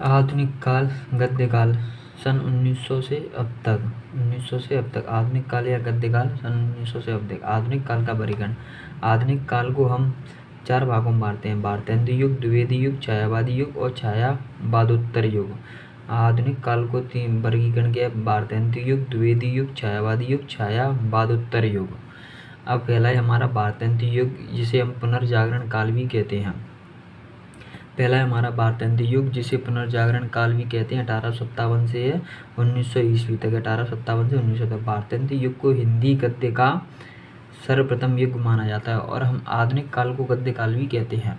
आधुनिक काल, गद्य काल सन 1900 से अब तक। आधुनिक काल या गद्य काल सन 1900 से अब तक। आधुनिक काल का वर्गीकरण। आधुनिक काल को हम 4 भागों में बांटते हैं: भारतेंदु युग, द्विवेदी युग, छायावादी युग और छायावादोत्तर युग। आधुनिक काल को 3 वर्गीकरण किया: भारतेंदु युग, द्विवेदी युग, छायावादी युग, छायावादोत्तर युग। अब पहला है हमारा भारतेंदु युग, जिसे हम पुनर्जागरण काल भी कहते हैं। पहला है हमारा भारतेंदु युग, जिसे पुनर्जागरण काल भी कहते हैं। 1857 से 1900 ईस्वी तक। 1857 से 1900 तक। भारतेंदु युग को हिंदी गद्य का सर्वप्रथम युग माना जाता है और हम आधुनिक काल को गद्य काल भी कहते हैं।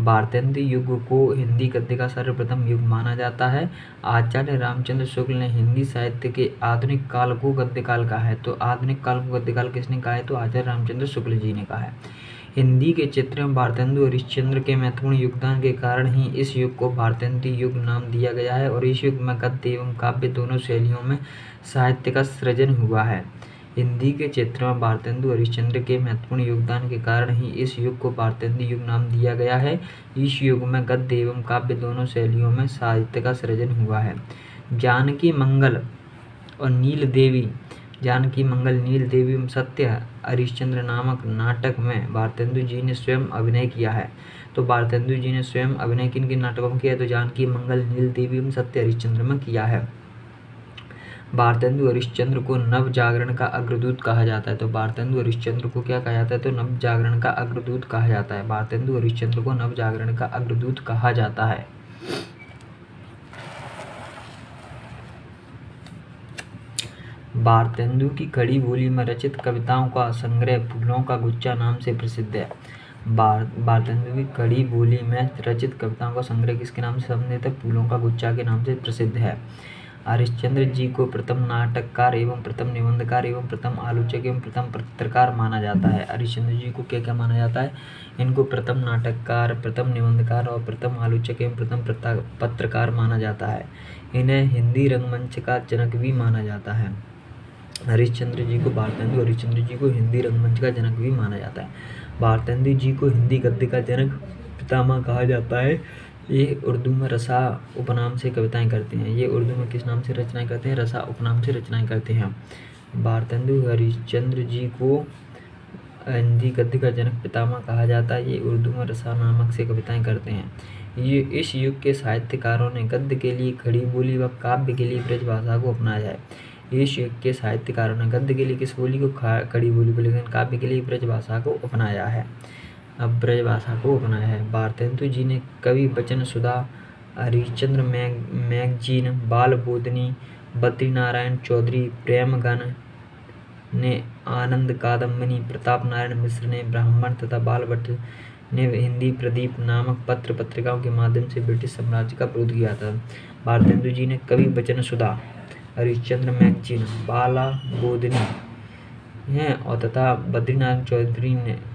भारतेंदु युग को हिंदी गद्य का सर्वप्रथम युग माना जाता है। आचार्य रामचंद्र शुक्ल ने हिंदी साहित्य के आधुनिक काल को गद्य काल कहा है। तो आधुनिक काल को गद्य काल किसने कहा है? तो आचार्य रामचंद्र शुक्ल जी ने कहा है। हिंदी के चित्र में भारतेंदु हरिश्चंद्र के महत्वपूर्ण योगदान के कारण ही इस युग को भारतेंदु युग नाम दिया गया है और इस युग में गद्य एवं काव्य दोनों शैलियों में साहित्य का सृजन हुआ है। हिंदी के क्षेत्र में भारतेंदु हरिश्चंद्र के महत्वपूर्ण योगदान के कारण ही इस युग को भारतेंदु युग नाम दिया गया है। इस युग में गद्य एवं काव्य दोनों शैलियों में साहित्य का सृजन हुआ है। जानकी मंगल और नील देवी एवं सत्य हरिश्चंद्र नामक नाटक में भारतेंदु जी ने स्वयं अभिनय किया है। तो भारतेंदु जी ने स्वयं अभिनय किन नाटकों में किया है? तो जानकी मंगल, नील देवी एवं सत्य हरिश्चंद्र में किया है। भारतेंदु हरिश्चंद्र को नव जागरण का अग्रदूत कहा जाता है। तो भारतेंदु हरिश्चंद्र को क्या कहा जाता है? तो नव जागरण का अग्रदूत कहा जाता है। भारतेंदु हरिश्चंद्र को नव जागरण का अग्रदूत कहा जाता है। भारतेंदु की खड़ी बोली में रचित कविताओं का संग्रह फूलों का गुच्छा नाम से प्रसिद्ध है। भारतेंदु की खड़ी बोली में रचित कविताओं का संग्रह किसके नाम से संबंधित है? फूलों का गुच्छा के नाम से प्रसिद्ध है। हरिश्चंद्र जी को प्रथम नाटककार एवं प्रथम निबंधकार एवं प्रथम आलोचक एवं प्रथम पत्रकार माना जाता है। हरिश्चंद्र जी को क्या क्या माना जाता है? इनको प्रथम नाटककार, प्रथम निबंधकार और प्रथम आलोचक एवं प्रथम पत्रकार माना जाता है। इन्हें हिंदी रंगमंच का जनक भी माना जाता है। भारतेंदु हरिश्चंद्र जी को हिंदी रंगमंच का जनक भी माना जाता है। भारतेंदु जी को हिंदी गद्य का जनक, पितामह कहा जाता है। ये उर्दू में रसा उपनाम से कविताएं करते हैं। ये उर्दू में किस नाम से रचनाएं करते हैं? रसा उपनाम से रचनाएं करते हैं। भारतेंदु हरिश्चंद्र जी को हिंदी गद्य का जनक, पितामह कहा जाता है। ये उर्दू में रसा नामक से कविताएं करते हैं। ये इस युग के साहित्यकारों ने गद्य के लिए खड़ी बोली व काव्य के लिए ब्रज भाषा को अपनाया है। इस युग के साहित्यकारों ने गद्य के लिए किस बोली को? खड़ी बोली को, लेकिन काव्य के लिए ब्रज भाषा को अपनाया है। अब ब्रज भाषा को अपनाया है। भारतेंदु जी ने कवि वचन सुधा, हरिश्चंद्र मैगजीन, बाल बोधनी, बद्रीनारायण चौधरी प्रेमगन ने आनंद कादम्बिनी, प्रताप नारायण मिश्र ने ब्राह्मण तथा बाल भट्ट ने हिंदी प्रदीप नामक पत्र पत्रिकाओं के माध्यम से ब्रिटिश साम्राज्य का विरोध किया था। भारतेंदु जी ने कवि वचन सुधा, हरिश्चंद्र मैगजीन, बाला बोधनी हैं और तथा बद्रीनारायण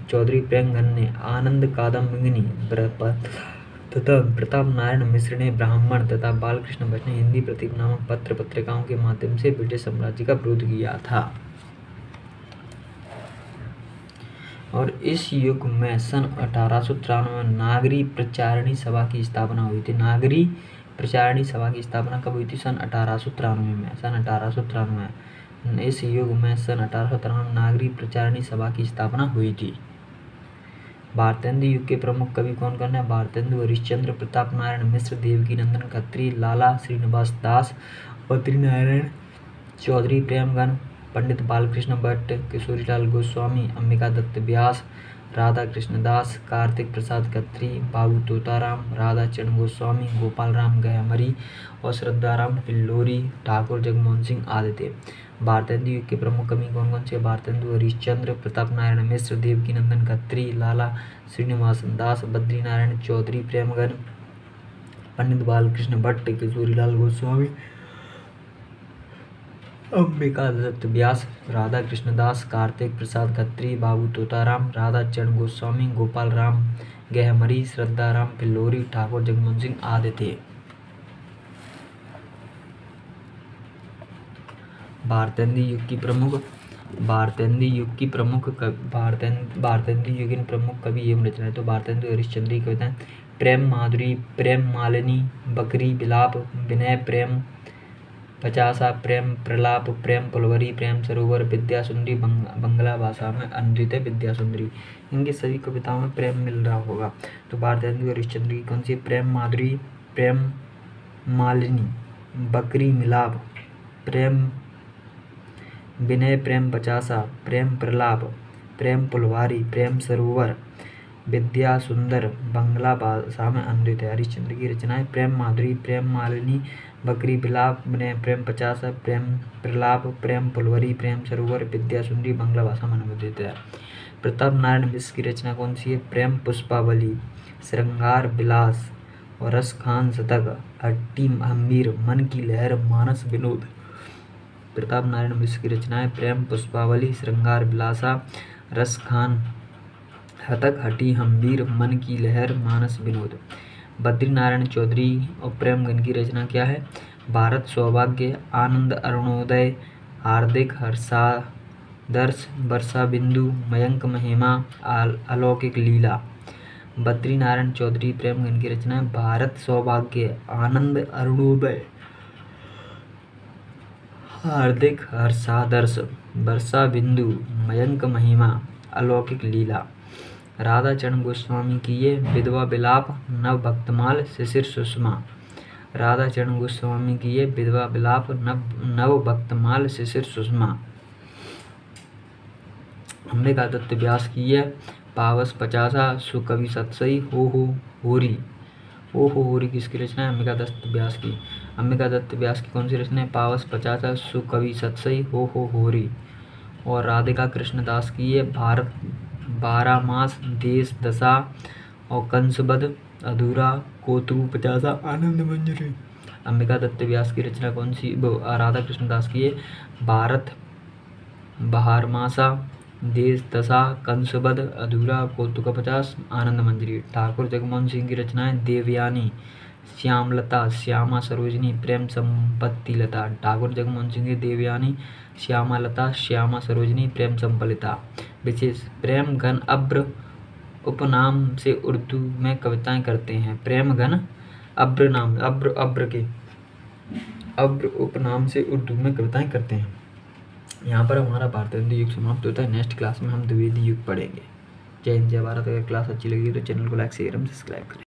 चौधरी प्रेमगन ने आनंद कादम्बिनी तथा प्रताप नारायण मिश्र ने ब्राह्मण तथा बालकृष्ण भट्ट ने हिंदी प्रदीप नामक पत्र पत्रिकाओं के माध्यम से ब्रिटिश साम्राज्य का विरोध किया था। और इस युग में सन 1893 में नागरी प्रचारणी सभा की स्थापना हुई थी। नागरी प्रचारणी सभा की स्थापना कब हुई थी? सन 1893 में। सन 1893 में। इस युग में सन 1893 में नागरी प्रचारणी सभा की स्थापना हुई थी। भारतेंदु युग के प्रमुख कवि कौन कौन है? भारतेंदु हरिश्चंद्र, प्रताप नारायण मिश्र, देवकीनंदन खत्री, लाला श्रीनिवास दास, बद्रीनारायण चौधरी प्रेमगन, पंडित बालकृष्ण भट्ट, किशोरीलाल गोस्वामी, अंबिका दत्त व्यास, राधा कृष्ण दास, कार्तिक प्रसाद खत्री, बाबू तोताराम, राधा चरण गोस्वामी, गोपाल राम गहमरी और श्रद्धाराम पिल्लोरी, ठाकुर जगमोहन सिंह आदि थे। भारतेंदु युग के प्रमुख कवि कौन कौन से? भारतेंदु हरिश्चंद्र, प्रताप नारायण मिश्र, देवकीनंदन खत्री, लाला श्रीनिवास दास, बद्रीनारायण चौधरी प्रेमगन, पंडित बालकृष्ण भट्ट, किशोरीलाल गोस्वामी, अंबिका दत्त व्यास, राधा कृष्ण दास, कार्तिक प्रसाद खत्री, बाबू तोताराम, राधा चरण गोस्वामी, गोपाल राम गहमरी, श्रद्धाराम पिल्लोरी, ठाकुर जगमोहन सिंह आदि थे। भारतेंदु युग की प्रमुख कवि एवं रचनाएं। तो भारतेंदु हरिश्चंद्र की कविताएं प्रेम माधुरी, प्रेम मालिनी, बकरी विलाप, विनय प्रेम पचासा, प्रेम प्रलाप, प्रेम पुलवरी, प्रेम सरोवर, विद्या सुंदरी, बंगला भाषा में अनृत विद्या सुंदरी। इनकी सभी कविताओं में प्रेम मिल रहा होगा। तो भारतेंदु हरिश्चंद्र की कौन सी? प्रेम माधुरी, प्रेम मालिनी, बकरी मिलाप, प्रेम विनय, प्रेम पचासा, प्रेम प्रलाप, प्रेम पुलवारी, प्रेम सरोवर, विद्या सुंदर, बंगला भाषा में अनृत है। हरिश्चंद्र की रचनाएं प्रेम माधुरी, प्रेम मालिनी, बकरी विलाप, विनय, प्रेम पचासा, प्रेम प्रलाप, प्रेम पुलवरी, प्रेम सरोवर, विद्या सुंदरी, बंगला भाषा में अनूदित है। प्रताप नारायण मिश्र की रचना कौन सी है? प्रेम पुष्पावली, श्रृंगार विलास और रसखान शतक, हट्टी हम्मीर, मन की लहर, मानस विनोद। प्रताप नारायण मिश्र की रचनाएं प्रेम पुष्पावली, श्रृंगार विलासा, रसखान शतक, हट्टी हम्मीर, मन की लहर, मानस विनोद। बद्री नारायण चौधरी और प्रेमगन की रचना क्या है? भारत सौभाग्य, आनंद अरुणोदय, हार्दिक हर्षादर्श, वर्षा बिंदु, मयंक महिमा, अलौकिक लीला। बद्री नारायण चौधरी प्रेमगन की रचना है भारत सौभाग्य, आनंद अरुणोदय, हार्दिक हर्षादर्श, वर्षा बिंदु, मयंक महिमा, अलौकिक लीला। राधा चरण गोस्वामी की ये विधवा विलाप, नव भक्तमाल, शिशिर सुषमा। राधा चरण गोस्वामी की ये विधवा विलाप, नव भक्तमाल, शिशिर सुषमा। अंबिका दत्त व्यास की ये पावस पचासा, सुकवि सतसई, हो होरी। हो होरी किसकी रचना है? अंबिका दत्त व्यास की। अंबिका दत्त व्यास की कौन सी रचना है? पावस पचासा, सुकवि सतसई, हो होरी। और राधिका कृष्णदास की ये भारत 12 मास, देश दशा और कंसबद्ध, अधूरा, कोतरू पचासा, आनंद मंजरी। अंबिका दत्त व्यास की रचना कौन सी? राधा कृष्णदास की ये भारत 12 मासा, देश दशा, कंसबद्ध, अधूरा, कौतुक 50, आनंद मंजरी। ठाकुर जगमोहन सिंह की रचनाएं देवयानी, श्यामलता, श्यामा सरोजनी, प्रेम संपत्ति लता। ठाकुर जगमोहन सिंह की देवयानी, श्यामालता, श्यामा सरोजनी, प्रेम संपलिता। विशेष प्रेम घन अब्र उपनाम से उर्दू में कविताएं करते हैं। प्रेम घन अब्र नाम, अब्र उपनाम से उर्दू में कविताएं करते हैं। यहाँ पर हमारा भारतेंदु युग समाप्त होता है। नेक्स्ट क्लास में हम द्विवेदी युग पढ़ेंगे। जय हिंद, जय भारत। अगर क्लास अच्छी लगी तो चैनल को लाइक शेयर एवं सब्सक्राइब करें।